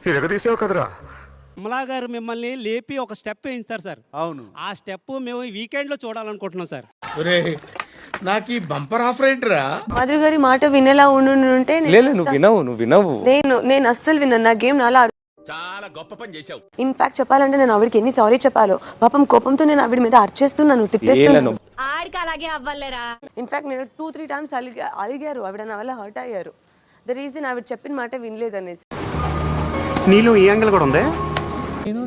ఇరగదీసావు కదరా. కమలా గారు మిమ్మల్ని లేపి ఒక స్టెప్ వేయిస్తారు సార్. అవును. ఆ స్టెప్ మేము వీకెండ్లో చూడాలనుకుంటున్నాం సార్. నాకు ఈ బంపర్ ఆఫర్ ఏంట్రా? మాధురి గారి మాట వినేలా ఉంటే నువ్వు వినవు నేను అస్సలు విన్నాను. నా గేమ్ నాలా చాలా గొప్ప పని చేశావు. ఇన్ఫాక్ట్ చెప్పాలంటే నేను ఆవిడకి ఎన్ని సారీ చెప్పాలో. పాపం కోపంతో నేను ఆవిడ మీద అరిచేస్తున్నాను, తిట్టేస్తున్నాను. ఆడికి అలాగే అవ్వలేరా. ఇన్ఫాక్ట్ నేను 2-3 టైమ్స్ అలిగారు ఆవిడ, నా వల్ల హర్ట్ అయ్యారు. ద రీజన్ ఆవిడ చెప్పిన మాట వినలేదు అనేసి. నీలో ఈ యాంగిల్ కూడా ఉంది.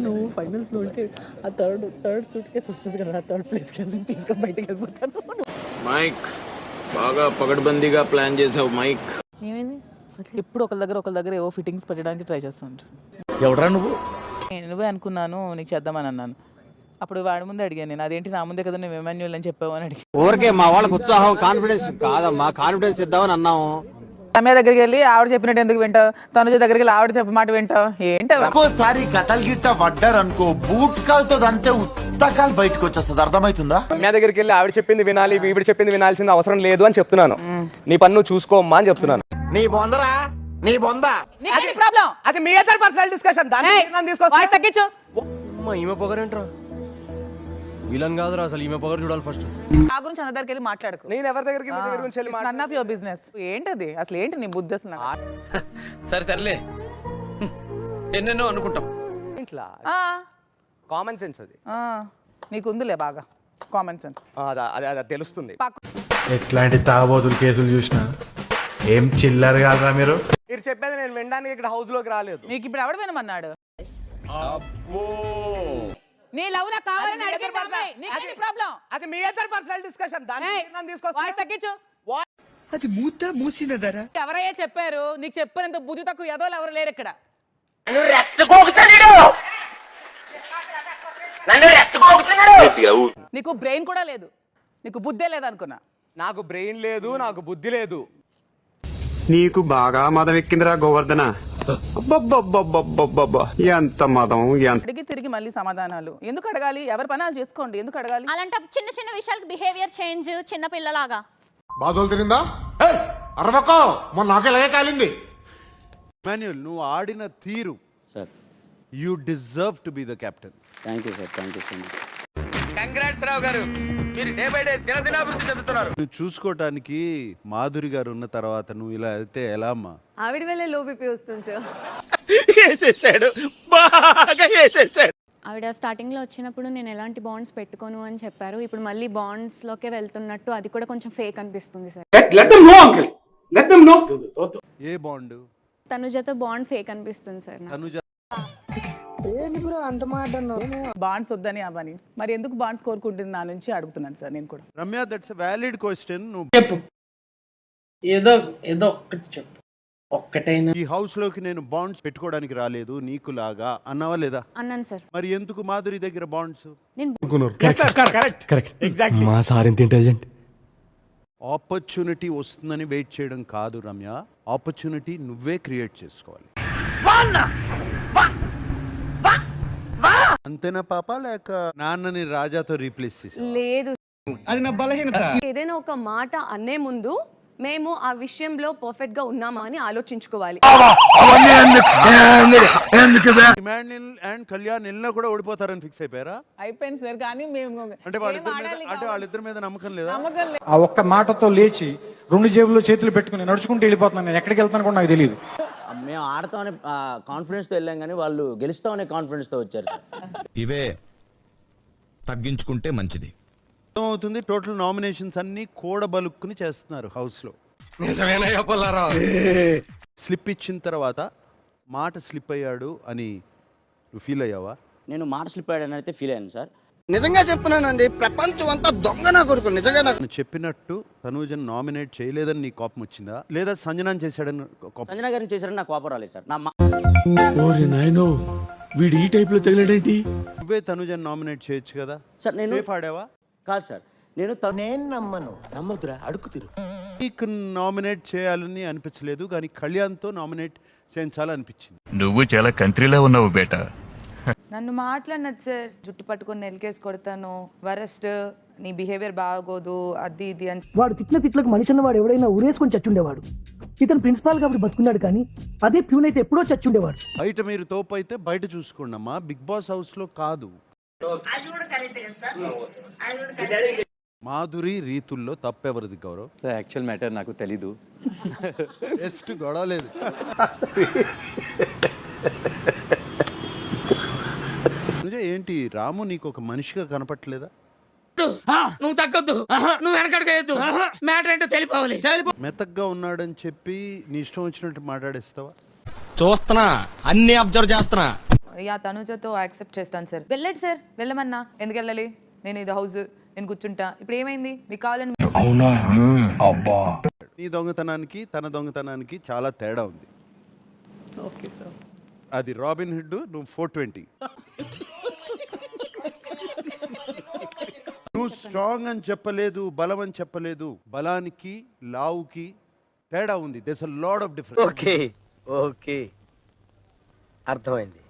నువ్వు ఫైనల్స్ లో ఉంటే ఆ థర్డ్ సూట్ కేసు వస్తుంది కదా, థర్డ్ ప్లేస్ కి వెళ్ళి తీసుకొని బయటకు వెళ్ళిపోతాను. మైక్ బాగా పగడ్బందీగా ప్లాన్ చేసావు మైక్. ఏమైంది? ఎప్పుడు ఒకరి దగ్గర ఏవో ఫిట్టింగ్స్ పెట్టడానికి ట్రై చేస్తాను. ఎవడరా నువ్వు? నువ్వే అనుకున్నాను నీకు చేద్దామని అన్నాను. అప్పుడు వాడి ముందే అడిగాను నేను, అదేంటి నా ముందే కదా నువ్వు ఎమాన్యుయల్ అని చెప్పావు అని అడిగి. ఊరికే మా వాళ్ళకి ఉత్సాహం కాన్ఫిడెన్స్ కాదమ్మా, కాన్ఫిడెన్స్ ఇద్దామని అన్నాము. రమ్య దగ్గరికి వెళ్ళి ఆవిడ చెప్పినట్టు ఎందుకు వింటావు, తనుజ దగ్గరికి వెళ్ళి ఆవిడ చెప్ప మాట వింటావు ఏంటో. ఒక్కోసారి గతలు గిట్ట పడ్డారనుకో బూట్ కాలుతో అంతే ఉత్తకాలు బయటకు వచ్చేస్తుంది. అర్థమవుతుందా? రమ్య దగ్గరికి వెళ్ళి ఆవిడ చెప్పింది వినాలి, ఈవిడ చెప్పింది వినాల్సిన అవసరం లేదు అని చెప్తున్నాను. నీ పన్ను చూసుకోమ్మా అని చెప్తున్నాను. నీ బొందరా, నీ బొంద. అది మీ ఇద్దరి పర్సనల్ డిస్కషన్. తగ్గించు. ఈమె పొగరేంట్రా? విలన్ కాదురా అసలు, ఈమె పొగరు చూడాలి ఫస్ట్. నా గురించి అందరి దగ్గరికి వెళ్ళి మాట్లాడుకో. నేను ఎవరి దగ్గరికి నన్ ఆఫ్ యువర్ బిజినెస్. ఏంటది అసలు, ఏంటి నీ బుద్ధి అసలు? సరే తరలే, ఎన్నెన్నో అనుకుంటాం. ఇంట్లో కామన్ సెన్స్ అది నీకుందిలే బాగా కామన్ సెన్స్. అది తెలుస్తుంది. ఎట్లాంటి తాగబోతులు కేసులు చూసినా ఏం చిల్లర్ కాదురా మీరు. మీరు చెప్పేది నేను వినడానికి ఇక్కడ హౌస్ లోకి రాలేదు. మీకు ఇప్పుడు ఎవడు వినమన్నాడు? నీ లవ్ నాకు కావాలని అడిగింది అమ్మాయి. నీకేంటి ప్రాబ్లం? అది మీ ఇద్దరి పర్సనల్ డిస్కషన్. తగ్గించు. అది మూత మూసినదరా. ఎవరయ్యా చెప్పారు నీకు? చెప్పినంత బుద్ధి తక్కువ ఎదోలు ఎవరు లేరు ఇక్కడ. నీకు బ్రెయిన్ కూడా లేదు, నీకు బుద్ధే లేదు అనుకున్నా. నాకు బ్రెయిన్ లేదు, నాకు బుద్ధి లేదు. నీకు బాగా మదం ఎక్కిందిరా గోవర్ధన. ఎంత మదం, ఎంత. అడిగి తిరిగి మళ్ళీ సమాధానాలు ఎందుకు అడగాలి? ఎవరి పని వాళ్ళు చేసుకోండి, ఎందుకు అడగాలి? అలాంటి చిన్న చిన్న విషయాలకు బిహేవియర్ చేంజ్ చిన్న పిల్లలాగా. బాధలు తిరిందా? అరవకో, మొన్న నాకెలాగే కాలింది. మాన్యుల్, నువ్వు ఆడిన తీరు sir, you deserve to be the captain. Thank you sir, thank you so much. Congrats Rao garu, మీరు డే బై డే దినదినాభివృద్ధి చెందుతున్నారు. నువ్వు చూసుకోవటానికి మాధురి గారు ఉన్న తర్వాత నువ్వు ఇలా అయితే ఎలా అమ్మా? ఆవిడ వల్లే లో బీపీ వస్తుంది సార్. వేసేసాడు, బాగా వేసేసాడు. ఆవిడ స్టార్టింగ్ లో వచ్చినప్పుడు నేను ఎలాంటి బాండ్స్ పెట్టుకోను అని చెప్పారు. ఇప్పుడు మళ్ళీ బాండ్స్ లోకే వెళ్తున్నట్టు అది కూడా కొంచెం ఫేక్ అనిపిస్తుంది సార్. ఏ బాండ్? తనుజతో బాండ్ ఫేక్ అనిపిస్తుంది సార్. తనుజ బాండ్స్ వద్దని అవని మరి ఎందుకు బాండ్స్ కోరుకుంటుంది నా నుంచి అడుగుతున్నాను సార్ నేను కూడా. Ramya, that's a valid question. నువ్వు చెప్పు, ఏదో ఒక్కటి చెప్పు. ఒక్కటైనా ఈ హౌస్ లోకి నేను బాండ్స్ పెట్టుకోవడానికి రాలేదు నీకు లాగా అన్నావా లేదా? అన్నాను సార్. మరి ఎందుకు మాధురి దగ్గర బాండ్స్? మా సార్ ఎంత ఇంటెలిజెంట్. ఆపర్చునిటీ వస్తుందని వెయిట్ చేయడం కాదు రమ్య, ఆపర్చునిటీ నువ్వే క్రియేట్ చేసుకోవాలి. అంతేనా పాప, లేక నాన్నని రాజాతో రీప్లేస్ చేసి? లేదు, అది నా బలహీనత. ఏదైనా ఒక మాట అనే ముందు మేము ఆ విషయంలో పర్ఫెక్ట్ గా ఉన్నామా అని ఆలోచించుకోవాలి. ఇమాన్యుల్ అండ్ కళ్యాణ్ ఎల్లా కూడా ఓడిపోతారని ఫిక్స్ అయిపోయారా? అయిపోయింది సార్, కానీ మేము అంటే వాళ్ళిద్దరి మీద నమ్మకం లేదా? ఆ ఒక్క మాటతో లేచి 2 జేబుల్లో చేతులు పెట్టుకుని నడుచుకుంటూ వెళ్ళిపోతున్నాను. నేను ఎక్కడికి వెళ్తాను కూడా నాకు తెలియదు. మేము ఆడతామనే కాన్ఫిడెన్స్తో వెళ్ళాం కానీ వాళ్ళు గెలుస్తామనే కాన్ఫిడెన్స్తో వచ్చారు సార్. ఇవే తగ్గించుకుంటే మంచిది. అవుతుంది. టోటల్ నామినేషన్స్ అన్ని కూడబలుక్కుని చేస్తున్నారు హౌస్ లో. స్లిప్ ఇచ్చిన తర్వాత మాట స్లిప్ అయ్యాడు అని నువ్వు ఫీల్ అయ్యావా? నేను మాట స్లిప్ అయ్యాడని అయితే ఫీల్ అయ్యాను సార్. నిజంగా చెప్తున్నానండి, ప్రపంచం అంతా దొంగ నా కొడుకు. నిజంగా నువ్వు చెప్పినట్టు తనూజన్ నామినేట్ చేయలేదని నీ కోపం వచ్చిందా, లేదా సంజనాన్ని చేశాడని కోపం? సంజన గారిని చేశారని నాకు కోపం రాలేదు సార్. వీడు ఈ టైప్ లో తగిలాడేంటి? నువ్వే తనూజన్ నామినేట్ చేయొచ్చు కదా సార్. నేను సేఫ్ ఆడావా? కాదు సార్, నేను నమ్మదురా, అడుగు తిరు. నీకు నామినేట్ చేయాలని అనిపించలేదు, కానీ కళ్యాణ్తో నామినేట్ చేయించాలనిపించింది. నువ్వు చాలా కంట్రీలో ఉన్నావు బేటా. నన్ను మాట్లాడినది సార్, జుట్టు పట్టుకొని నెలకేసి కొడతాను, వరస్ట్ నీ బిహేవియర్ బాగోదు అది ఇది అని. వాడు తిట్టిన తిట్లకు మనిషి అన్నవాడు ఎవడైనా ఊరేసుకొని చచ్చుండేవాడు. ఇతను ప్రిన్సిపాల్ కాబట్టి బతుకున్నాడు, కానీ అదే ప్యూన్ అయితే ఎప్పుడో చచ్చుండేవాడు. బయట మీరు తోపు అయితే బయట చూసుకోండి అమ్మా, బిగ్ బాస్ హౌస్లో కాదు. మాధురి రీతుల్లో తప్పెవరిది గౌరవ్? సార్ యాక్చువల్ మ్యాటర్ నాకు తెలీదు. జస్ట్ గొడవలేదు. ఏంటి రాము, నీకు ఒక మనిషిగా కనపట్లేదా? నువ్వు తగ్గొద్దు, నువ్వు వెనకడుగు, మ్యాటర్ ఏంటో తెలిపోవాలి. మెత్తగ్గా ఉన్నాడని చెప్పి నీ ఇష్టం వచ్చినట్టు మాట్లాడేస్తావా? చూస్తున్నా, అన్ని అబ్జర్వ్ చేస్తున్నా. యా తనుజతో యాక్సెప్ట్ చేస్తాను సార్. వెళ్ళండి సార్, వెళ్ళమన్నా. ఎందుకు వెళ్ళాలి? నేను ఇది హౌస్, నేను కూర్చుంటా. ఇప్పుడు ఏమైంది? మీకు కావాలని నీ దొంగతనానికి తన దొంగతనానికి చాలా తేడా ఉంది. Okay sir. అది రాబిన్ హుడ్, నువ్వు 420. నువ్వు స్ట్రాంగ్ అని చెప్పలేదు, బలం అని చెప్పలేదు. బలానికి లావుకి తేడా ఉంది. There's a lot of difference. Okay okay, అర్థమైంది.